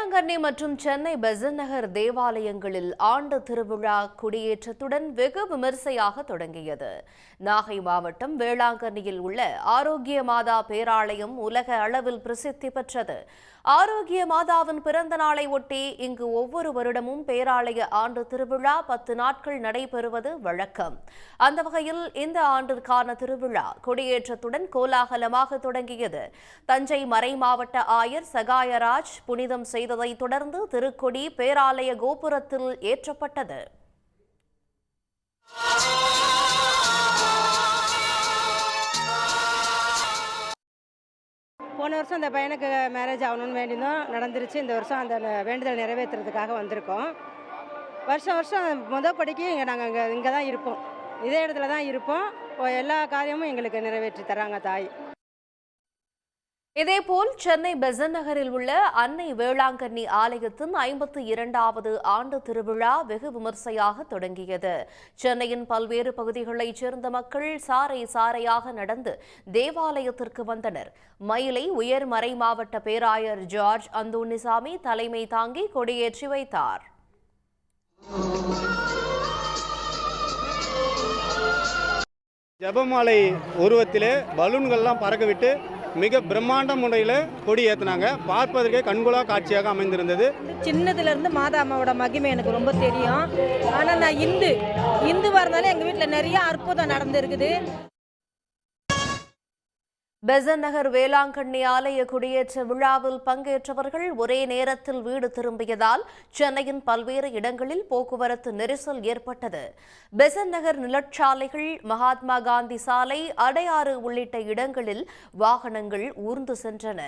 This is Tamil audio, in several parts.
வேளாங்கண்ணி மற்றும் சென்னை பெசன்ட் நகர் தேவாலயங்களில் ஆண்டு திருவிழா கொடியேற்றத்துடன் வெகு விமரிசையாக தொடங்கியது. நாகை மாவட்டம் வேளாங்கண்ணியில் உள்ள ஆரோக்கிய மாதா பேராலயம் உலக அளவில் பிரசித்தி பெற்றது. ஆரோக்கிய மாதாவின் பிறந்த நாளை ஒட்டி இங்கு ஒவ்வொரு வருடமும் பேராலய ஆண்டு திருவிழா 10 நாட்கள் நடைபெறுவது வழக்கம். அந்த வகையில் இந்த ஆண்டிற்கான திருவிழா கொடியேற்றத்துடன் கோலாகலமாக தொடங்கியது. தஞ்சை மறை மாவட்ட ஆயர் சகாயராஜ் புனிதம் செய்ததை தொடர்ந்து திருக்கொடி பேராலய கோபுரத்தில் ஏற்றப்பட்டது. போன வருஷம் அந்த பையனுக்கு மேரேஜ் ஆகணும்னு வேண்டியிருந்தோம், நடந்துருச்சு. இந்த வருஷம் அந்த வேண்டுதல் நிறைவேற்றுறதுக்காக வந்திருக்கோம். வருஷம் முதல் கொடிக்கு நாங்கள் இங்கே தான் இருப்போம், இதே இடத்துல தான் இருப்போம். எல்லா காரியமும் எங்களுக்கு நிறைவேற்றி தராங்க தாய். இதேபோல் சென்னை பெசன்ட் நகரில் உள்ள அன்னை வேளாங்கண்ணி ஆலயத்தின் 52வது ஆண்டு திருவிழா வெகு விமர்சையாக தொடங்கியது. சென்னையின் பல்வேறு பகுதிகளைச் சேர்ந்த மக்கள் சாறை சாறையாக நடந்து தேவாலயத்திற்கு வந்தனர். மயிலை உயர் மறை மாவட்ட பேராயர் ஜார்ஜ் அந்தோணிசாமி தலைமை தாங்கி கொடியேற்றி வைத்தார். ஜபமாலை உருவத்திலே பலூன்கள்லாம் பறக்கவிட்டு மிக பிரம்மாண்ட முறையில் கொடி ஏற்றினாங்க. பார்ப்பதற்கே கண்கொள்ளா காட்சியாக அமைந்திருந்தது. சின்னதுலேருந்து மாதா அம்மாவோட மகிமை எனக்கு ரொம்ப தெரியும். ஆனால் நான் இந்துவாக இருந்தாலும் எங்கள் வீட்டில் நிறைய அற்புதம் நடந்திருக்குது. பெசன்ட் நகர் வேளாங்கண்ணி ஆலய குடியேற்ற விழாவில் பங்கேற்றவர்கள் ஒரே நேரத்தில் வீடு திரும்பியதால் சென்னையின் பல்வேறு இடங்களில் போக்குவரத்து நெரிசல் ஏற்பட்டது. பெசன்ட் நகர் நிலச்சாலைகள், மகாத்மா காந்தி சாலை, அடையாறு உள்ளிட்ட இடங்களில் வாகனங்கள் ஊர்ந்து சென்றன.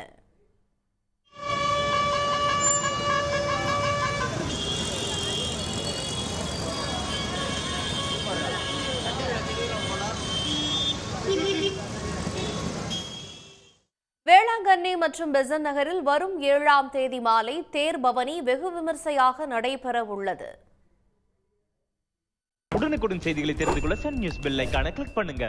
வேளாங்கண்ணி மற்றும் பெசன்ட் நகரில் வரும் 7ஆம் தேதி மாலை தேர் பவனி வெகு விமர்சையாக நடைபெற உள்ளது. உடனுக்குடன் செய்திகளை தெரிந்து கொள்ள சன் நியூஸ் பெல் ஐகானை கிளிக் பண்ணுங்க.